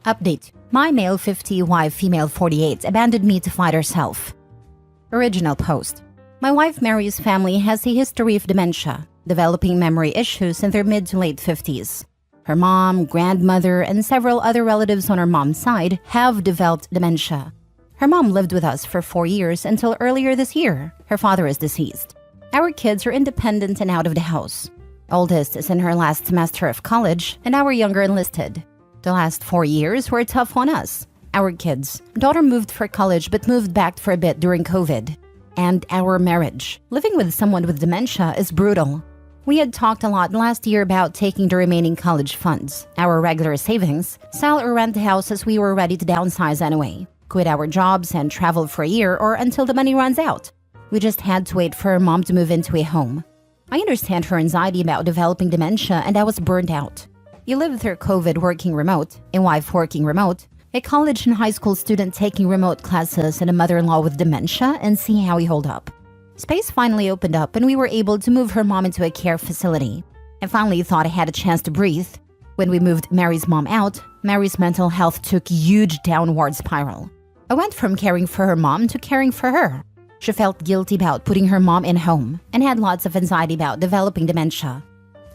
Update. My male 50 wife female 48 abandoned me to fight herself. Original post. My wife Mary's family has a history of dementia, developing memory issues in their mid to late 50s. Her mom, grandmother, and several other relatives on her mom's side have developed dementia. Her mom lived with us for 4 years until earlier this year. Her father is deceased. Our kids are independent and out of the house. Oldest is in her last semester of college, and our younger enlisted. The last 4 years were tough on us. Our kids. Daughter moved for college but moved back for a bit during COVID. And our marriage. Living with someone with dementia is brutal. We had talked a lot last year about taking the remaining college funds, our regular savings, sell or rent the house as we were ready to downsize anyway, quit our jobs and travel for a year or until the money runs out. We just had to wait for her mom to move into a home. I understand her anxiety about developing dementia, and I was burned out. You live through COVID working remote, a wife working remote, a college and high school student taking remote classes, and a mother-in-law with dementia, and see how we hold up. Space finally opened up and we were able to move her mom into a care facility. I finally thought I had a chance to breathe. When we moved Mary's mom out, Mary's mental health took a huge downward spiral. I went from caring for her mom to caring for her. She felt guilty about putting her mom in home and had lots of anxiety about developing dementia.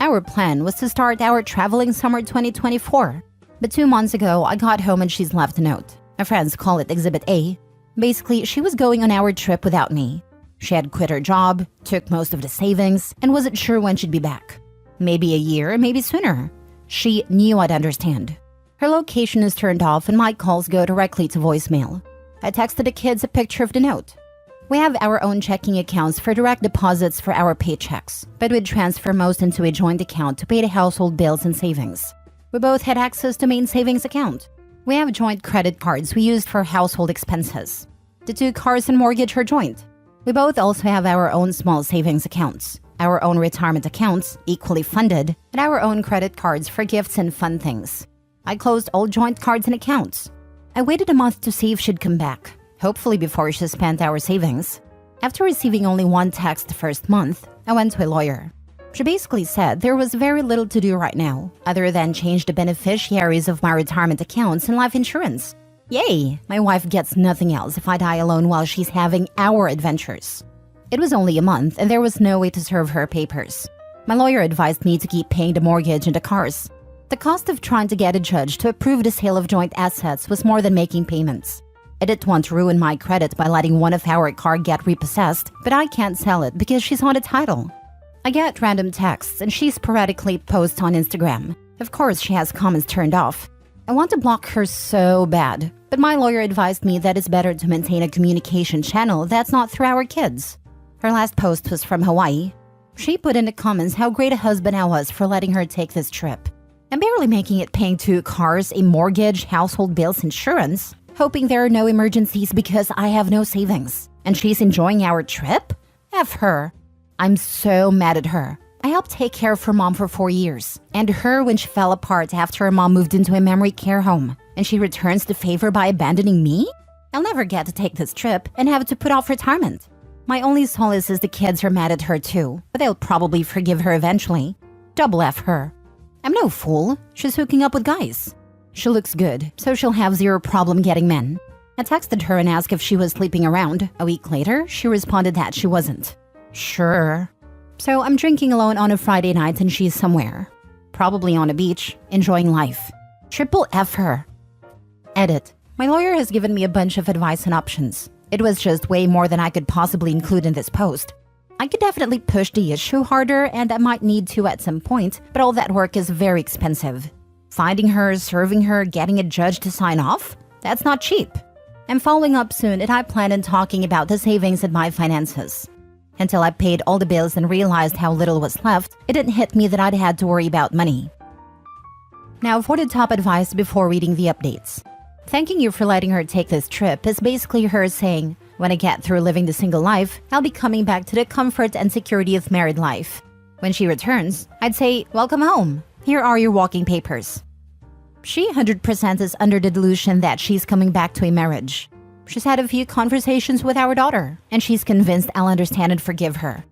Our plan was to start our traveling summer 2024. But 2 months ago, I got home and she's left a note. My friends call it Exhibit A. Basically, she was going on our trip without me. She had quit her job, took most of the savings, and wasn't sure when she'd be back. Maybe a year, maybe sooner. She knew I'd understand. Her location is turned off and my calls go directly to voicemail. I texted the kids a picture of the note. We have our own checking accounts for direct deposits for our paychecks, but we'd transfer most into a joint account to pay the household bills and savings. We both had access to main savings account. We have joint credit cards we used for household expenses. The 2 cars and mortgage are joint. We both also have our own small savings accounts, our own retirement accounts, equally funded, and our own credit cards for gifts and fun things. I closed all joint cards and accounts. I waited a month to see if she'd come back, hopefully before she spent our savings. After receiving only 1 text the first month, I went to a lawyer. She basically said there was very little to do right now, other than change the beneficiaries of my retirement accounts and life insurance. Yay! My wife gets nothing else if I die alone while she's having our adventures. It was only a month and there was no way to serve her papers. My lawyer advised me to keep paying the mortgage and the cars. The cost of trying to get a judge to approve the sale of joint assets was more than making payments. I didn't want to ruin my credit by letting one of our car get repossessed, but I can't sell it because she's on the title. I get random texts and she sporadically posts on Instagram. Of course, she has comments turned off. I want to block her so bad, but my lawyer advised me that it's better to maintain a communication channel that's not through our kids. Her last post was from Hawaii. She put in the comments how great a husband I was for letting her take this trip. I'm barely making it paying 2 cars, a mortgage, household bills, insurance, hoping there are no emergencies because I have no savings. And she's enjoying our trip? F her. I'm so mad at her. I helped take care of her mom for 4 years, and her when she fell apart after her mom moved into a memory care home, and she returns the favor by abandoning me? I'll never get to take this trip and have to put off retirement. My only solace is the kids are mad at her too, but they'll probably forgive her eventually. Double F her. I'm no fool. She's hooking up with guys. She looks good, so she'll have zero problem getting men. I texted her and asked if she was sleeping around. A week later, she responded that she wasn't. Sure. So I'm drinking alone on a Friday night and she's somewhere. Probably on a beach, enjoying life. Triple F her. Edit. My lawyer has given me a bunch of advice and options. It was just way more than I could possibly include in this post. I could definitely push the issue harder and I might need to at some point, but all that work is very expensive. Finding her, serving her, getting a judge to sign off? That's not cheap. I'm following up soon and I plan on talking about the savings and my finances. Until I paid all the bills and realized how little was left, it didn't hit me that I'd had to worry about money. Now for the top advice before reading the updates. Thanking you for letting her take this trip is basically her saying, when I get through living the single life, I'll be coming back to the comfort and security of married life. When she returns, I'd say, welcome home. Here are your walking papers. She 100% is under the delusion that she's coming back to a marriage. She's had a few conversations with our daughter, and she's convinced I'll understand and forgive her.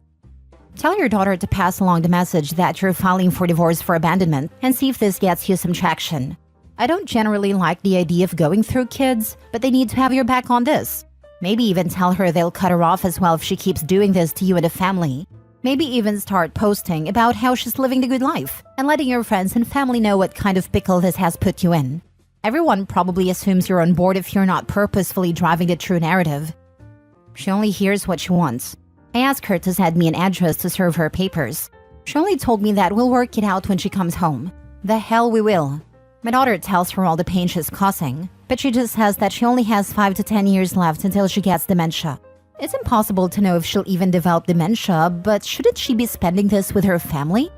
Tell your daughter to pass along the message that you're filing for divorce for abandonment and see if this gets you some traction. I don't generally like the idea of going through kids, but they need to have your back on this. Maybe even tell her they'll cut her off as well if she keeps doing this to you and the family. Maybe even start posting about how she's living the good life and letting your friends and family know what kind of pickle this has put you in. Everyone probably assumes you're on board if you're not purposefully driving the true narrative. She only hears what she wants. I asked her to send me an address to serve her papers. She only told me that we'll work it out when she comes home. The hell we will. My daughter tells her all the pain she's causing, but she just says that she only has 5 to 10 years left until she gets dementia. It's impossible to know if she'll even develop dementia, but shouldn't she be spending this with her family?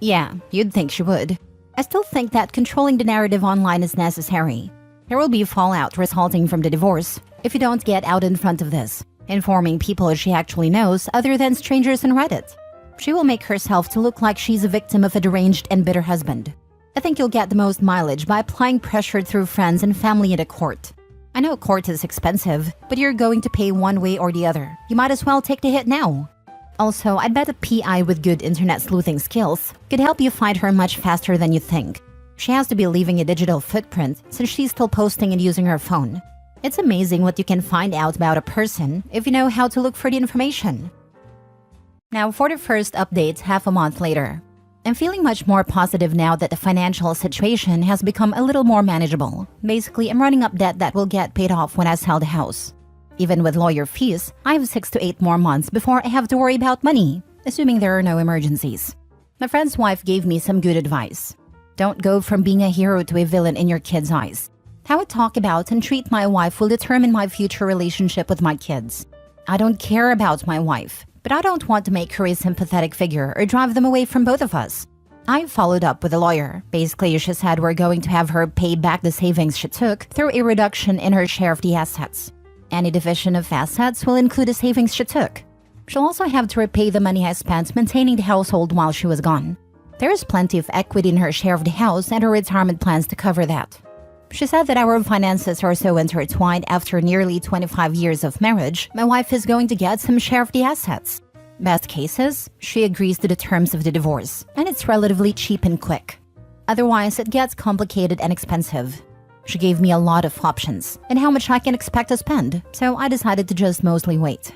Yeah, you'd think she would. I still think that controlling the narrative online is necessary. There will be fallout resulting from the divorce if you don't get out in front of this, informing people she actually knows other than strangers on Reddit. She will make herself to look like she's a victim of a deranged and bitter husband. I think you'll get the most mileage by applying pressure through friends and family in a court. I know court is expensive, but you're going to pay one way or the other. You might as well take the hit now. Also, I bet a PI with good internet sleuthing skills could help you find her much faster than you think. She has to be leaving a digital footprint since she's still posting and using her phone. It's amazing what you can find out about a person if you know how to look for the information. Now for the first update half a month later. I'm feeling much more positive now that the financial situation has become a little more manageable. Basically, I'm running up debt that will get paid off when I sell the house. Even with lawyer fees, I have 6 to 8 more months before I have to worry about money, assuming there are no emergencies. My friend's wife gave me some good advice. Don't go from being a hero to a villain in your kids' eyes. How I talk about and treat my wife will determine my future relationship with my kids. I don't care about my wife, but I don't want to make her a sympathetic figure or drive them away from both of us. I followed up with a lawyer. Basically, she said we're going to have her pay back the savings she took through a reduction in her share of the assets. Any division of assets will include the savings she took. She'll also have to repay the money I spent maintaining the household while she was gone. There is plenty of equity in her share of the house and her retirement plans to cover that. She said that our finances are so intertwined after nearly 25 years of marriage, my wife is going to get some share of the assets. Best cases, she agrees to the terms of the divorce, and it's relatively cheap and quick. Otherwise, it gets complicated and expensive. She gave me a lot of options and how much I can expect to spend, so I decided to just mostly wait.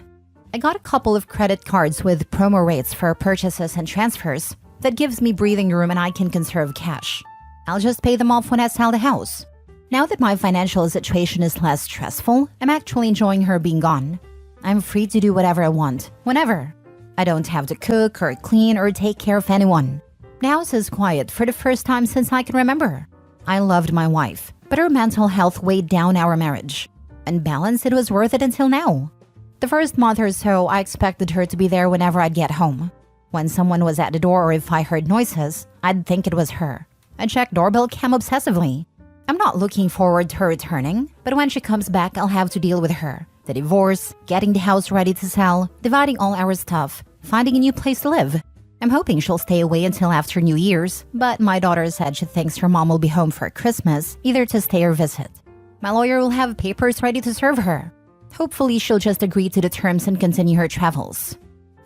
I got a couple of credit cards with promo rates for purchases and transfers that gives me breathing room and I can conserve cash. I'll just pay them off when I sell the house. Now that my financial situation is less stressful, I'm actually enjoying her being gone. I'm free to do whatever I want, whenever. I don't have to cook or clean or take care of anyone. The house is quiet for the first time since I can remember. I loved my wife, but her mental health weighed down our marriage. On balance, it was worth it until now. The first month or so, I expected her to be there whenever I'd get home. When someone was at the door or if I heard noises, I'd think it was her. I'd check doorbell cam obsessively. I'm not looking forward to her returning, but when she comes back, I'll have to deal with her. The divorce, getting the house ready to sell, dividing all our stuff, finding a new place to live. I'm hoping she'll stay away until after New Year's, but my daughter said she thinks her mom will be home for Christmas, either to stay or visit. My lawyer will have papers ready to serve her. Hopefully she'll just agree to the terms and continue her travels.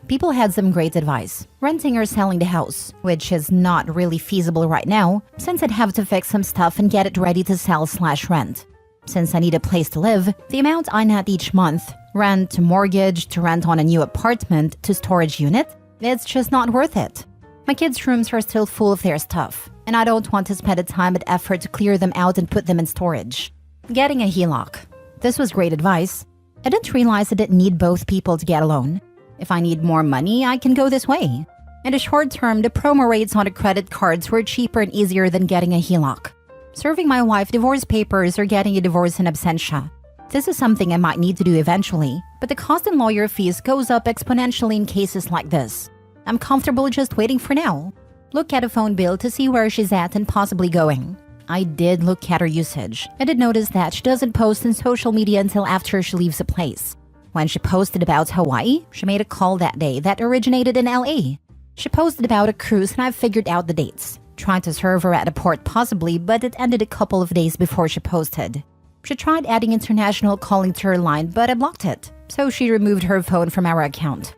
People had some great advice, renting or selling the house, which is not really feasible right now, since I'd have to fix some stuff and get it ready to sell/rent. Since I need a place to live, the amount I net each month, rent to mortgage to rent on a new apartment to storage unit, it's just not worth it. My kids' rooms are still full of their stuff, and I don't want to spend the time and effort to clear them out and put them in storage. Getting a HELOC. This was great advice. I didn't realize I didn't need both people to get a loan. If I need more money, I can go this way. In the short term, the promo rates on the credit cards were cheaper and easier than getting a HELOC. Serving my wife divorce papers or getting a divorce in absentia. This is something I might need to do eventually, but the cost in lawyer fees goes up exponentially in cases like this. I'm comfortable just waiting for now. Look at a phone bill to see where she's at and possibly going. I did look at her usage. I did notice that she doesn't post on social media until after she leaves a place. When she posted about Hawaii, she made a call that day that originated in LA. She posted about a cruise and I figured out the dates. Tried to serve her at a port possibly, but it ended a couple of days before she posted. She tried adding international calling to her line, but I blocked it, so she removed her phone from our account.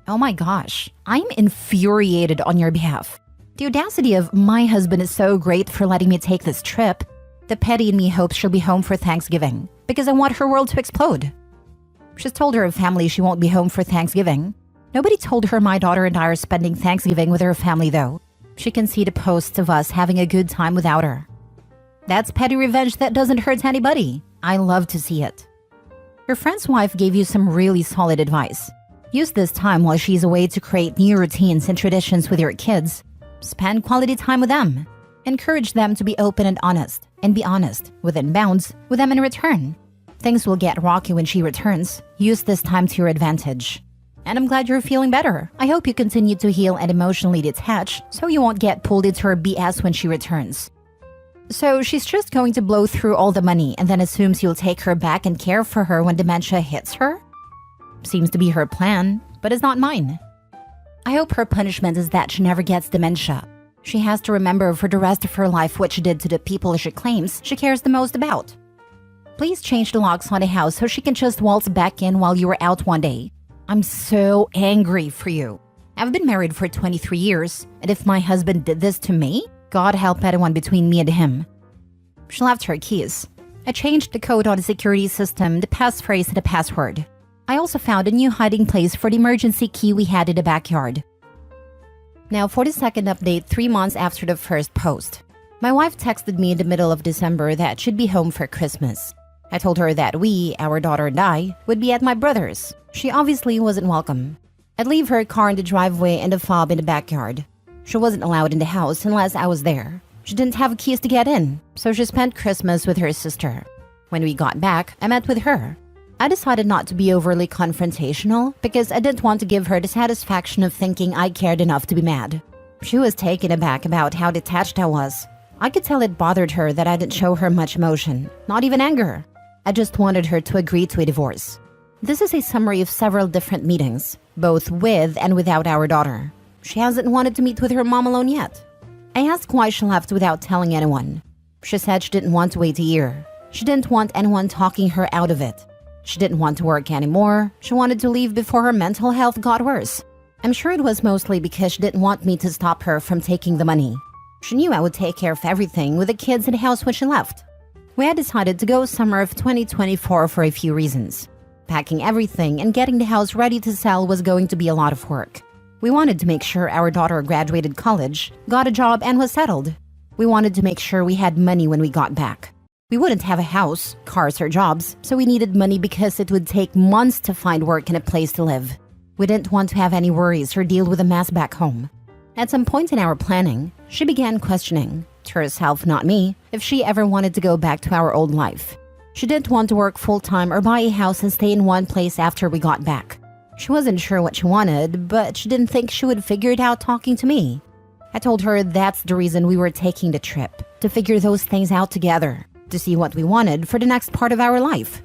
Oh my gosh, I'm infuriated on your behalf. The audacity of, my husband is so great for letting me take this trip. The petty in me hopes she'll be home for Thanksgiving because I want her world to explode. She's told her family she won't be home for Thanksgiving. Nobody told her my daughter and I are spending Thanksgiving with her family though. She can see the posts of us having a good time without her. That's petty revenge that doesn't hurt anybody. I love to see it. Your friend's wife gave you some really solid advice. Use this time while she's away to create new routines and traditions with your kids. Spend quality time with them. Encourage them to be open and be honest, within bounds, with them in return. Things will get rocky when she returns. Use this time to your advantage. And I'm glad you're feeling better. I hope you continue to heal and emotionally detach so you won't get pulled into her BS when she returns. So she's just going to blow through all the money and then assumes you'll take her back and care for her when dementia hits her? Seems to be her plan, but it's not mine. I hope her punishment is that she never gets dementia. She has to remember for the rest of her life what she did to the people she claims she cares the most about. Please change the locks on the house so she can just waltz back in while you were out one day. I'm so angry for you. I've been married for 23 years, and if my husband did this to me, God help anyone between me and him. She left her keys. I changed the code on the security system, the passphrase, and the password. I also found a new hiding place for the emergency key we had in the backyard. Now for the second update 3 months after the first post. My wife texted me in the middle of December that she'd be home for Christmas. I told her that we, our daughter and I, would be at my brother's. She obviously wasn't welcome. I'd leave her car in the driveway and the fob in the backyard. She wasn't allowed in the house unless I was there. She didn't have keys to get in, so she spent Christmas with her sister. When we got back, I met with her. I decided not to be overly confrontational because I didn't want to give her the satisfaction of thinking I cared enough to be mad. She was taken aback about how detached I was. I could tell it bothered her that I didn't show her much emotion, not even anger. I just wanted her to agree to a divorce. This is a summary of several different meetings, both with and without our daughter. She hasn't wanted to meet with her mom alone yet. I asked why she left without telling anyone. She said she didn't want to wait a year. She didn't want anyone talking her out of it. She didn't want to work anymore. She wanted to leave before her mental health got worse. I'm sure it was mostly because she didn't want me to stop her from taking the money. She knew I would take care of everything with the kids in the house when she left. We had decided to go summer of 2024 for a few reasons. Packing everything and getting the house ready to sell was going to be a lot of work. We wanted to make sure our daughter graduated college, got a job, and was settled. We wanted to make sure we had money when we got back. We wouldn't have a house, cars, or jobs, so we needed money because it would take months to find work and a place to live. We didn't want to have any worries or deal with a mess back home. At some point in our planning, she began questioning, to herself, not me, if she ever wanted to go back to our old life. She didn't want to work full-time or buy a house and stay in one place after we got back. She wasn't sure what she wanted, but she didn't think she would figure it out talking to me. I told her that's the reason we were taking the trip, to figure those things out together, to see what we wanted for the next part of our life.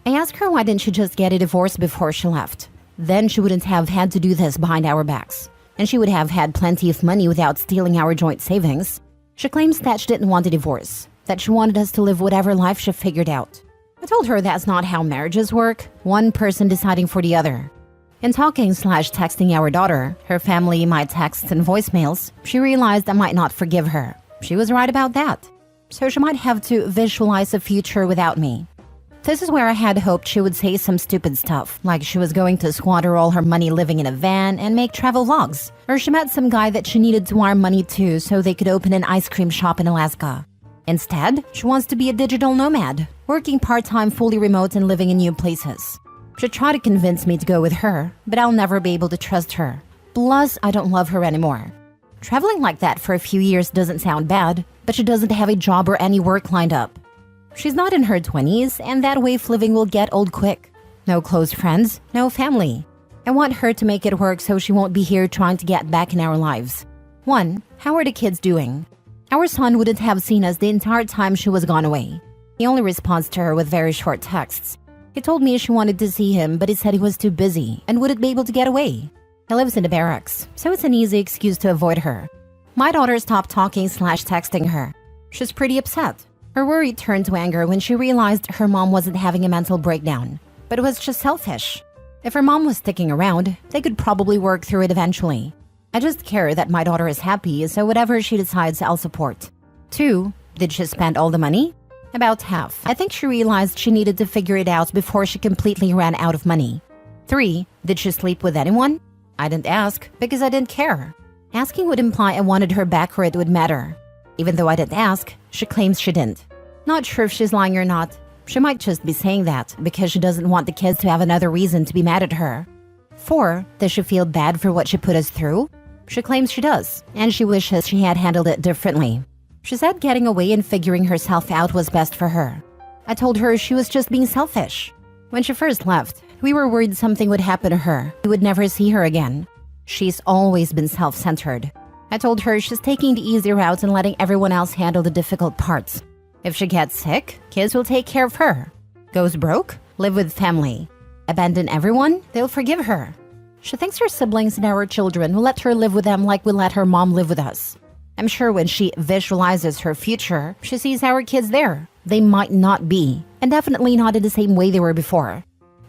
I asked her why didn't she just get a divorce before she left. Then she wouldn't have had to do this behind our backs, and she would have had plenty of money without stealing our joint savings. She claims that she didn't want a divorce, that she wanted us to live whatever life she figured out. I told her that's not how marriages work, one person deciding for the other. In talking/texting our daughter, her family, my texts and voicemails, she realized I might not forgive her. She was right about that. So she might have to visualize a future without me. This is where I had hoped she would say some stupid stuff, like she was going to squander all her money living in a van and make travel vlogs, or she met some guy that she needed to wire money to so they could open an ice cream shop in Alaska. Instead, she wants to be a digital nomad, working part-time, fully remote, and living in new places. She tried to convince me to go with her, but I'll never be able to trust her. Plus, I don't love her anymore. Traveling like that for a few years doesn't sound bad, but she doesn't have a job or any work lined up. She's not in her 20s, and that way of living will get old quick. No close friends, no family. I want her to make it work so she won't be here trying to get back in our lives. 1. How are the kids doing? Our son wouldn't have seen us the entire time she was gone away. He only responds to her with very short texts. He told me she wanted to see him, but he said he was too busy and wouldn't be able to get away. He lives in the barracks, so it's an easy excuse to avoid her. My daughter stopped talking/texting her. She's pretty upset. Her worry turned to anger when she realized her mom wasn't having a mental breakdown, but it was just selfish. If her mom was sticking around, they could probably work through it eventually. I just care that my daughter is happy, so whatever she decides, I'll support. 2. Did she spend all the money? About half. I think she realized she needed to figure it out before she completely ran out of money. 3. Did she sleep with anyone? I didn't ask because I didn't care. Asking would imply I wanted her back or it would matter. Even though I didn't ask, she claims she didn't. Not sure if she's lying or not. She might just be saying that because she doesn't want the kids to have another reason to be mad at her. 4. Does she feel bad for what she put us through? She claims she does, and she wishes she had handled it differently. She said getting away and figuring herself out was best for her. I told her she was just being selfish. When she first left, we were worried something would happen to her. We would never see her again. She's always been self-centered. I told her she's taking the easy route and letting everyone else handle the difficult parts. If she gets sick, kids will take care of her. Goes broke, live with family. Abandon everyone, they'll forgive her. She thinks her siblings and our children will let her live with them like we let her mom live with us. I'm sure when she visualizes her future, she sees our kids there. They might not be, and definitely not in the same way they were before.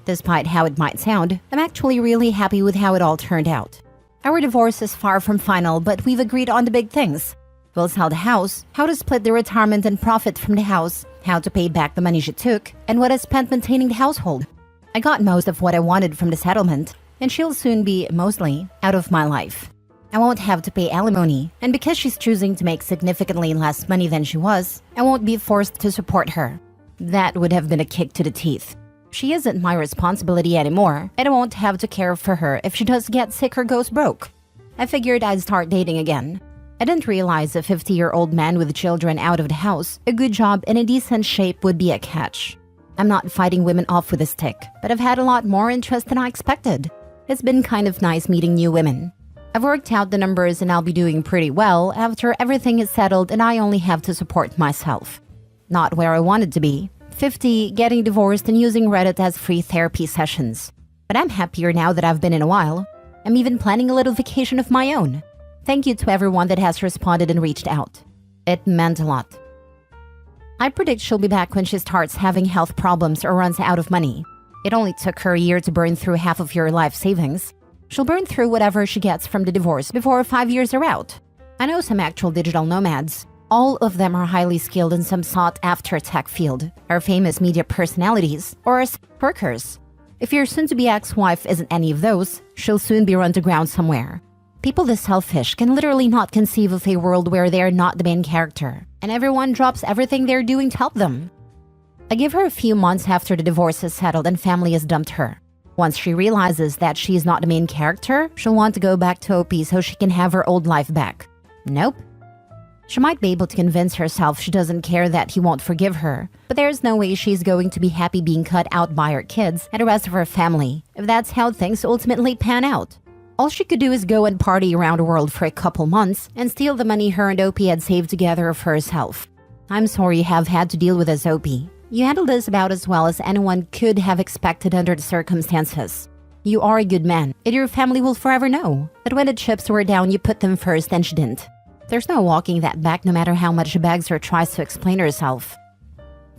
Despite how it might sound, I'm actually really happy with how it all turned out. Our divorce is far from final, but we've agreed on the big things. We'll sell the house, how to split the retirement and profit from the house, how to pay back the money she took, and what I spent maintaining the household. I got most of what I wanted from the settlement, and she'll soon be, mostly, out of my life. I won't have to pay alimony, and because she's choosing to make significantly less money than she was, I won't be forced to support her. That would have been a kick to the teeth. She isn't my responsibility anymore, and I won't have to care for her if she does get sick or goes broke. I figured I'd start dating again. I didn't realize a 50-year-old man with children out of the house, a good job, and in decent shape would be a catch. I'm not fighting women off with a stick, but I've had a lot more interest than I expected. It's been kind of nice meeting new women. I've worked out the numbers and I'll be doing pretty well after everything is settled and I only have to support myself. Not where I wanted to be. 50, getting divorced and using Reddit as free therapy sessions. But I'm happier now that I've been in a while. I'm even planning a little vacation of my own. Thank you to everyone that has responded and reached out. It meant a lot. I predict she'll be back when she starts having health problems or runs out of money. It only took her a year to burn through half of your life savings. She'll burn through whatever she gets from the divorce before 5 years are out. I know some actual digital nomads. All of them are highly skilled in some sought-after tech field, are famous media personalities, or as workers. If your soon-to-be ex-wife isn't any of those, she'll soon be run to ground somewhere. People this selfish can literally not conceive of a world where they're not the main character, and everyone drops everything they're doing to help them. I give her a few months after the divorce is settled and family has dumped her. Once she realizes that she's not the main character, she'll want to go back to OP so she can have her old life back. Nope. She might be able to convince herself she doesn't care that he won't forgive her, but there's no way she's going to be happy being cut out by her kids and the rest of her family, if that's how things ultimately pan out. All she could do is go and party around the world for a couple months and steal the money her and OP had saved together for herself. I'm sorry you have had to deal with this, OP. You handled this about as well as anyone could have expected under the circumstances. You are a good man, and your family will forever know that when the chips were down, you put them first and she didn't. There's no walking that back no matter how much she begs or tries to explain herself.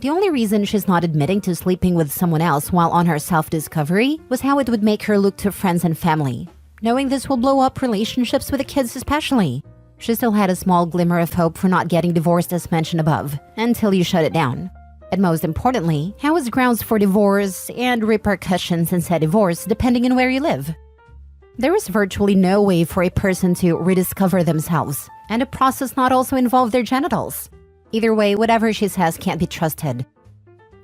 The only reason she's not admitting to sleeping with someone else while on her self-discovery was how it would make her look to friends and family. Knowing this will blow up relationships with the kids especially. She still had a small glimmer of hope for not getting divorced as mentioned above, until you shut it down. And most importantly, how is grounds for divorce and repercussions in said divorce depending on where you live? There is virtually no way for a person to rediscover themselves, and the process not also involve their genitals. Either way, whatever she says can't be trusted.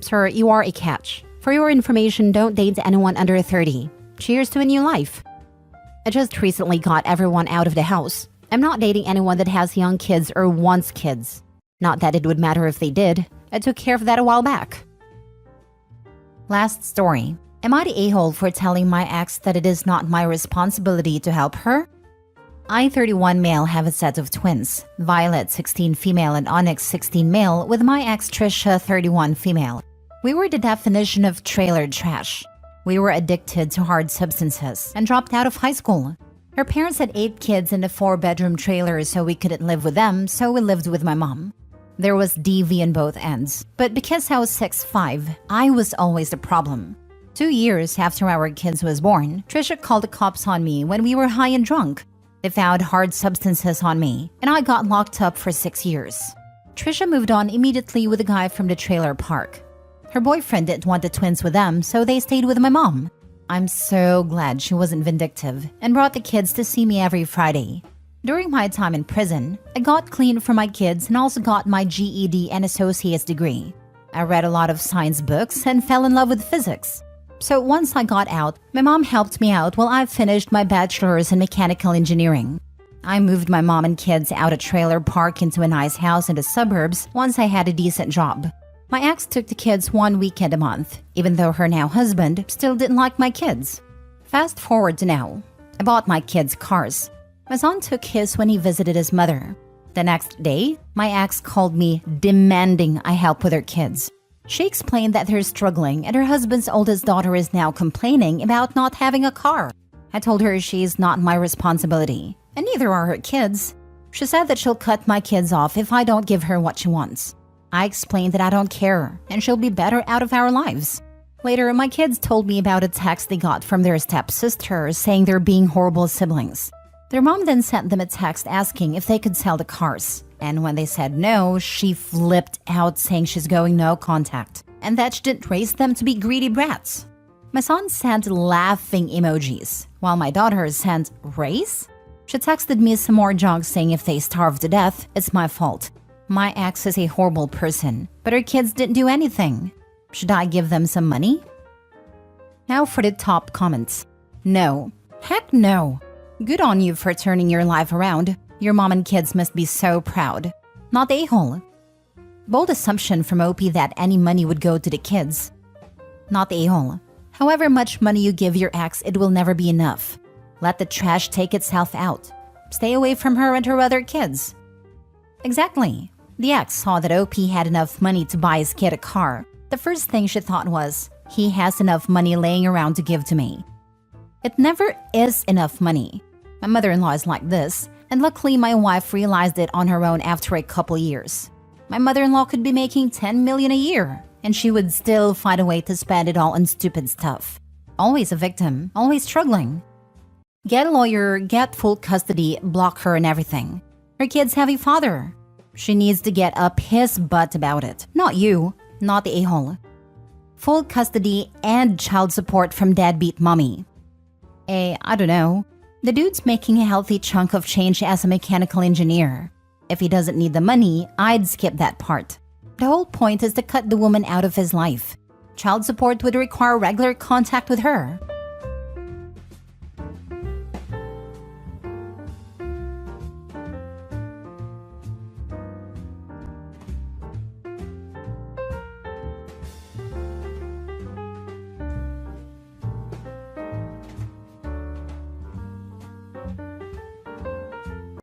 Sir, you are a catch. For your information, don't date anyone under 30. Cheers to a new life. I just recently got everyone out of the house. I'm not dating anyone that has young kids or wants kids. Not that it would matter if they did. I took care of that a while back. Last story. Am I the a-hole for telling my ex that it is not my responsibility to help her? I, 31 male, have a set of twins. Violet, 16 female, and Onyx, 16 male, with my ex Trisha, 31 female. We were the definition of trailer trash. We were addicted to hard substances and dropped out of high school. Her parents had 8 kids in a 4-bedroom trailer, so we couldn't live with them, so we lived with my mom. There was DV on both ends, but because I was 6'5", I was always the problem. 2 years after our kids was born, Trisha called the cops on me when we were high and drunk. They found hard substances on me, and I got locked up for 6 years. Trisha moved on immediately with a guy from the trailer park. Her boyfriend didn't want the twins with them, so they stayed with my mom. I'm so glad she wasn't vindictive and brought the kids to see me every Friday. During my time in prison, I got clean for my kids and also got my GED and associate's degree. I read a lot of science books and fell in love with physics. So once I got out, my mom helped me out while I finished my bachelor's in mechanical engineering. I moved my mom and kids out of trailer park into a nice house in the suburbs once I had a decent job. My ex took the kids one weekend a month, even though her now husband still didn't like my kids. Fast forward to now. I bought my kids cars. My son took his when he visited his mother. The next day, my ex called me demanding I help with her kids. She explained that they're struggling and her husband's oldest daughter is now complaining about not having a car. I told her she's not my responsibility, and neither are her kids. She said that she'll cut my kids off if I don't give her what she wants. I explained that I don't care, and she'll be better out of our lives. Later, my kids told me about a text they got from their stepsister saying they're being horrible siblings. Their mom then sent them a text asking if they could sell the cars. And when they said no, she flipped out saying she's going no contact and that she didn't raise them to be greedy brats. My son sent laughing emojis, while my daughter sent race. She texted me some more junk saying if they starve to death, it's my fault. My ex is a horrible person, but her kids didn't do anything. Should I give them some money? Now for the top comments. No. Heck no. Good on you for turning your life around. Your mom and kids must be so proud. Not a-hole. Bold assumption from OP that any money would go to the kids. Not a-hole. However much money you give your ex, it will never be enough. Let the trash take itself out. Stay away from her and her other kids. Exactly. The ex saw that OP had enough money to buy his kid a car. The first thing she thought was, he has enough money laying around to give to me. It never is enough money. My mother-in-law is like this, and luckily my wife realized it on her own after a couple years. My mother-in-law could be making $10 million a year, and she would still find a way to spend it all on stupid stuff. Always a victim, always struggling. Get a lawyer, get full custody, block her and everything. Her kids have a father. She needs to get up his butt about it. Not you, not the a-hole. Full custody and child support from deadbeat mommy. I don't know. The dude's making a healthy chunk of change as a mechanical engineer. If he doesn't need the money, I'd skip that part. The whole point is to cut the woman out of his life. Child support would require regular contact with her.